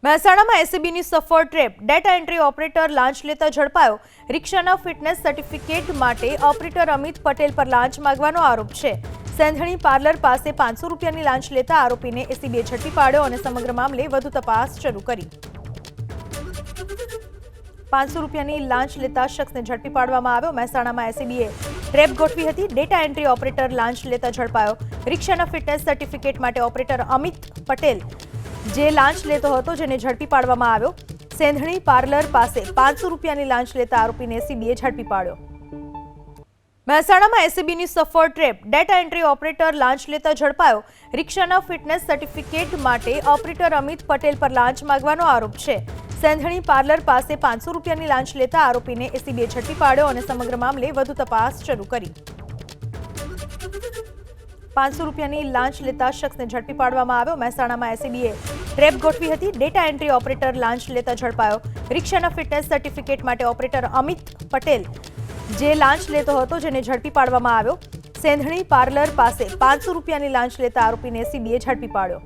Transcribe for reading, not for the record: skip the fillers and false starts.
મહેસાણામાં એસીબીની સફળ trap. Data entry operator લાંચ લેતા ઝડપાયો। રિક્ષાના ફિટનેસ સર્ટિફિકેટ માટે ઓપરેટર અમિત પટેલ પર લાંચ માંગવાનો આરોપ છે। સેંધણી પાર્લર પાસે 500 રૂપિયાની લાંચ લેતા આરોપીને એસીબીએ ઝડપી પાડ્યો અને સમગ્ર મામલે વધુ તપાસ શરૂ કરી। 500 રૂપિયાની લાંચ લેતા શખ્સને ઝડપી પાડવામાં આવ્યો। મહેસાણામાં એસીબીએ ટ્રેપ ગોઠવી હતી। ડેટા એન્ટ્રી ઓપરેટર લાંચ લેતા ઝડપાયો। રિક્ષાના ફિટનેસ સર્ટિફિકેટ માટે ઓપરેટર અમિત પટેલ જે લાંચ લેતો હતો જેને ઝડપી પાડવામાં આવ્યો। સેંધણી પાર્લર પાસે 500 રૂપિયાની લાંચ લેતા આરોપીને એસીબીએ ઝડપી પાડ્યો। મહેસાણામાં એસીબીની સફળ ટ્રેપ। ડેટા એન્ટ્રી ઓપરેટર લાંચ લેતા ઝડપાયો। રિક્ષાના ફિટનેસ સર્ટિફિકેટ માટે ઓપરેટર અમિત પટેલ પર લાંચ માંગવાનો આરોપ છે। સેંધણી પાર્લર પાસે 500 રૂપિયાની લાંચ લેતા આરોપીને એસીબીએ ઝડપી પાડ્યો અને સમગ્ર મામલે વધુ તપાસ શરૂ કરી। 500 રૂપિયાની લાંચ લેતા શખ્સને ઝડપી પાડવામાં આવ્યો। મહેસાણામાં એસીબીએ ટ્રેપ ગોઠવી હતી। ડેટા એન્ટ્રી ઓપરેટર લાંચ લેતા ઝડપાયો। રિક્ષાના ફિટનેસ સર્ટિફિકેટ માટે ઓપરેટર અમિત પટેલ જે લાંચ લેતો હતો જેને ઝડપી પાડવામાં આવ્યો। સેંધણી પાર્લર પાસે 500 રૂપિયાની લાંચ લેતા આરોપીને એસીબીએ ઝડપી પાડ્યો।